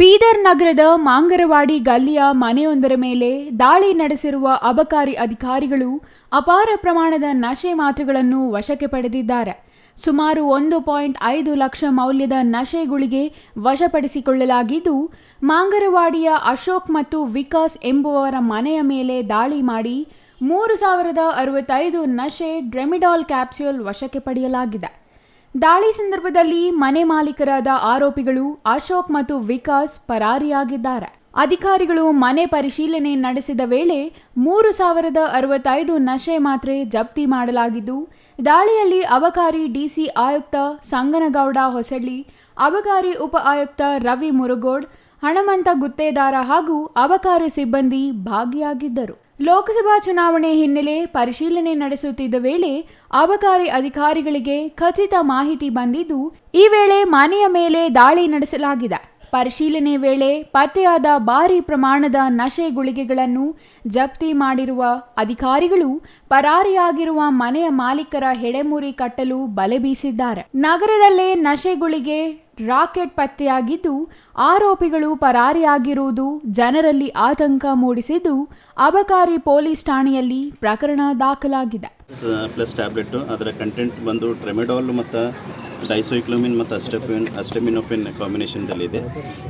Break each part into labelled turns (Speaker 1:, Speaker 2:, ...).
Speaker 1: ಬೀದರ್ ನಗರದ ಮಾಂಗರವಾಡಿ ಗಲ್ಲಿಯ ಮನೆಯೊಂದರ ಮೇಲೆ ದಾಳಿ ನಡೆಸಿರುವ ಅಬಕಾರಿ ಅಧಿಕಾರಿಗಳು ಅಪಾರ ಪ್ರಮಾಣದ ನಶೆ ಮಾತ್ರೆಗಳನ್ನು ವಶಕ್ಕೆ ಪಡೆದಿದ್ದಾರೆ. ಸುಮಾರು 1.5 ಲಕ್ಷ ಮೌಲ್ಯದ ನಶೆ ಗುಳಿಗೆ ವಶಪಡಿಸಿಕೊಳ್ಳಲಾಗಿದ್ದು, ಮಾಂಗರವಾಡಿಯ ಅಶೋಕ್ ಮತ್ತು ವಿಕಾಸ್ ಎಂಬುವವರ ಮನೆಯ ಮೇಲೆ ದಾಳಿ ಮಾಡಿ 3065 ನಶೆ ಟ್ರೆಮಿಡಾಲ್ ಕ್ಯಾಪ್ಸ್ಯೂಲ್ ವಶಕ್ಕೆ ಪಡೆಯಲಾಗಿದೆ. ದಾಳಿ ಸಂದರ್ಭದಲ್ಲಿ ಮನೆ ಮಾಲೀಕರಾದ ಆರೋಪಿಗಳು ಅಶೋಕ್ ಮತ್ತು ವಿಕಾಸ್ ಪರಾರಿಯಾಗಿದ್ದಾರೆ. ಅಧಿಕಾರಿಗಳು ಮನೆ ಪರಿಶೀಲನೆ ನಡೆಸಿದ ವೇಳೆ 3065 ನಶೆ ಮಾತ್ರೆ ಜಪ್ತಿ ಮಾಡಲಾಗಿದ್ದು, ದಾಳಿಯಲ್ಲಿ ಅಬಕಾರಿ ಡಿಸಿ ಆಯುಕ್ತ ಸಂಗನಗೌಡ ಹೊಸಳ್ಳಿ, ಅಬಕಾರಿ ಉಪ ಆಯುಕ್ತ ರವಿ ಮುರುಗೋಡ್, ಹಣಮಂತ ಗುತ್ತೇದಾರ ಹಾಗೂ ಅಬಕಾರಿ ಸಿಬ್ಬಂದಿ ಭಾಗಿಯಾಗಿದ್ದರು. ಲೋಕಸಭಾ ಚುನಾವಣೆ ಹಿನ್ನೆಲೆ ಪರಿಶೀಲನೆ ನಡೆಸುತ್ತಿದ್ದ ವೇಳೆ ಅಬಕಾರಿ ಅಧಿಕಾರಿಗಳಿಗೆ ಖಚಿತ ಮಾಹಿತಿ ಬಂದಿದ್ದು, ಈ ವೇಳೆ ಮನೆಯ ಮೇಲೆ ದಾಳಿ ನಡೆಸಲಾಗಿದೆ. ಪರಿಶೀಲನೆ ವೇಳೆ ಪತ್ತೆಯಾದ ಭಾರೀ ಪ್ರಮಾಣದ ನಶೆ ಗುಳಿಗೆಗಳನ್ನು ಜಪ್ತಿ ಮಾಡಿರುವ ಅಧಿಕಾರಿಗಳು ಪರಾರಿಯಾಗಿರುವ ಮನೆಯ ಮಾಲೀಕರ ಹೆಡೆಮುರಿ ಕಟ್ಟಲು ಬಲೆ ಬೀಸಿದ್ದಾರೆ. ನಗರದಲ್ಲೇ ನಶೆ ಗುಳಿಗೆ ರಾಕೆಟ್ ಪತ್ತೆಯಾಗಿದ್ದು, ಆರೋಪಿಗಳು ಪರಾರಿಯಾಗಿರುವುದು ಜನರಲ್ಲಿ ಆತಂಕ ಮೂಡಿಸಿದ್ದು, ಅಬಕಾರಿ ಪೊಲೀಸ್ ಠಾಣೆಯಲ್ಲಿ ಪ್ರಕರಣ ದಾಖಲಾಗಿದೆ.
Speaker 2: ಪ್ಲಸ್ ಟ್ಯಾಬ್ಲೆಟ್ ಅದರ ಕಂಟೆಂಟ್ ಬಂದು ಟ್ರೆಮೆಡಾಲ್ ಮತ್ತು ಡೈಸೋಕ್ಲೋಮಿನ್ ಮತ್ತು ಅಸ್ಟೆಮಿನೋಫಿನ್ ಕಾಂಬಿನೇಷನ್ದಲ್ಲಿದೆ.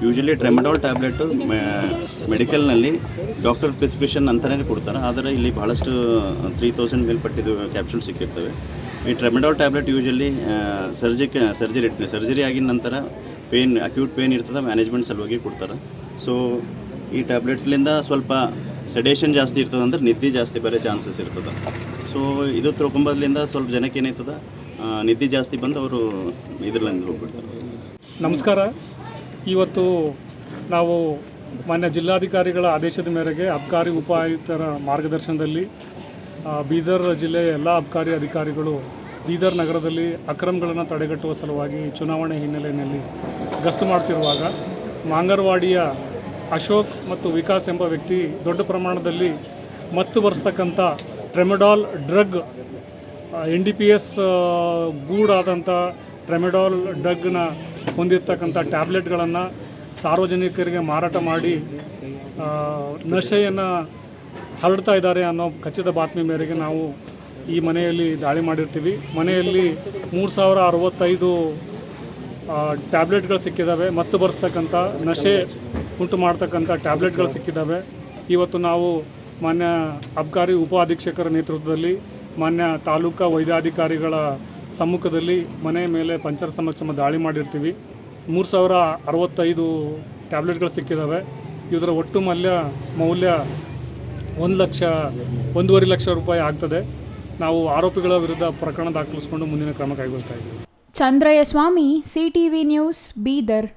Speaker 2: ಯೂಶಲಿ ಟ್ರೆಮೆಡಾಲ್ ಟ್ಯಾಬ್ಲೆಟು ಮೆಡಿಕಲ್ನಲ್ಲಿ ಡಾಕ್ಟರ್ ಪ್ರಿಸ್ಕ್ರಿಪ್ಷನ್ ಅಂತಲೇ ಕೊಡ್ತಾರೆ, ಆದರೆ ಇಲ್ಲಿ ಬಹಳಷ್ಟು 3000 ಮೇಲ್ಪಟ್ಟಿದ್ದು ಕ್ಯಾಪ್ಸೂಲ್ ಸಿಕ್ಕಿರ್ತವೆ. ಈ ಟ್ರೆಮೆಡಾಲ್ ಟ್ಯಾಬ್ಲೆಟ್ ಯೂಶಲಿ ಸರ್ಜರಿ ಆಗಿದ ನಂತರ ಅಕ್ಯೂಟ್ ಪೇನ್ ಇರ್ತದೆ, ಮ್ಯಾನೇಜ್ಮೆಂಟ್ ಸಲುವಾಗಿ ಕೊಡ್ತಾರೆ. ಸೊ ಈ ಟ್ಯಾಬ್ಲೆಟ್ಲಿಂದ ಸ್ವಲ್ಪ ಸೆಡೇಷನ್ ಜಾಸ್ತಿ ಇರ್ತದೆ, ಅಂದ್ರೆ ನಿದ್ದೆ ಜಾಸ್ತಿ ಬರೋ ಚಾನ್ಸಸ್ ಇರ್ತದೆ. ಸೊ ಇದು ತೊಗೊಂಬದ್ರಿಂದ ಸ್ವಲ್ಪ ಜನಕ್ಕೆ ಏನಾಯ್ತದೆ, ನಿದ್ದೆ ಜಾಸ್ತಿ ಬಂದು ಅವರು ಇದರಿಂದ ಹೋಗ್ಬಿಡ್ತಾರೆ.
Speaker 3: ನಮಸ್ಕಾರ. ಇವತ್ತು ನಾವು ಮಾನ್ಯ ಜಿಲ್ಲಾಧಿಕಾರಿಗಳ ಆದೇಶದ ಮೇರೆಗೆ ಅಬಕಾರಿ ಉಪ ಆಯುಕ್ತರ ಮಾರ್ಗದರ್ಶನದಲ್ಲಿ ಬೀದರ್ ಜಿಲ್ಲೆಯ ಎಲ್ಲ ಅಬಕಾರಿ ಅಧಿಕಾರಿಗಳು ಬೀದರ್ ನಗರದಲ್ಲಿ ಅಕ್ರಮಗಳನ್ನು ತಡೆಗಟ್ಟುವ ಸಲುವಾಗಿ ಚುನಾವಣೆ ಹಿನ್ನೆಲೆಯಲ್ಲಿ ಗಸ್ತು ಮಾಡ್ತಿರುವಾಗ ಮಾಂಗರವಾಡಿಯ ಅಶೋಕ್ ಮತ್ತು ವಿಕಾಸ್ ಎಂಬ ವ್ಯಕ್ತಿ ದೊಡ್ಡ ಪ್ರಮಾಣದಲ್ಲಿ ಮತ್ತು ಬರೆಸ್ತಕ್ಕಂಥ ಟ್ರೆಮೆಡಾಲ್ ಡ್ರಗ್ NDPS ಗೂಡಾದಂಥ ಟ್ರೆಮೆಡಾಲ್ ಡ್ರಗ್ನ ಹೊಂದಿರತಕ್ಕಂಥ ಟ್ಯಾಬ್ಲೆಟ್ಗಳನ್ನು ಸಾರ್ವಜನಿಕರಿಗೆ ಮಾರಾಟ ಮಾಡಿ ನಶೆಯನ್ನು ಹರಡ್ತಾ ಇದ್ದಾರೆ ಅನ್ನೋ ಖಚಿತ ಬಾತ್ಮಿ ಮೇರೆಗೆ ನಾವು ಈ ಮನೆಯಲ್ಲಿ ದಾಳಿ ಮಾಡಿರ್ತೀವಿ. ಮನೆಯಲ್ಲಿ 3065 ಟ್ಯಾಬ್ಲೆಟ್ಗಳು ಸಿಕ್ಕಿದ್ದಾವೆ, ಮತ್ತು ಬರೆಸ್ತಕ್ಕಂಥ ನಶೆ ಉಂಟು ಮಾಡ್ತಕ್ಕಂಥ ಟ್ಯಾಬ್ಲೆಟ್ಗಳು ಸಿಕ್ಕಿದ್ದಾವೆ. ಇವತ್ತು ನಾವು ಮಾನ್ಯ ಅಬಕಾರಿ ಉಪ ಅಧೀಕ್ಷಕರ ನೇತೃತ್ವದಲ್ಲಿ ಮಾನ್ಯ ತಾಲೂಕಾ ವೈದ್ಯಾಧಿಕಾರಿಗಳ ಸಮ್ಮುಖದಲ್ಲಿ ಮನೆಯ ಮೇಲೆ ಪಂಚರ ಸಮಕ್ಷಮ ದಾಳಿ ಮಾಡಿರ್ತೀವಿ. 3065 ಟ್ಯಾಬ್ಲೆಟ್ಗಳು ಸಿಕ್ಕಿದ್ದಾವೆ. ಇದರ ಒಟ್ಟು ಮೌಲ್ಯ 1.5 ಲಕ್ಷ ರೂಪಾಯಿ ಆಗ್ತದೆ. ನಾವು ಆರೋಪಿಗಳ ವಿರುದ್ಧ ಪ್ರಕರಣ ದಾಖಲಿಸಿಕೊಂಡು ಮುಂದಿನ ಕ್ರಮ ಕೈಗೊಳ್ತಾ ಇದ್ದೀವಿ.
Speaker 1: ಚಂದ್ರಯ್ಯ ಸ್ವಾಮಿ, CTV ನ್ಯೂಸ್, ಬೀದರ್.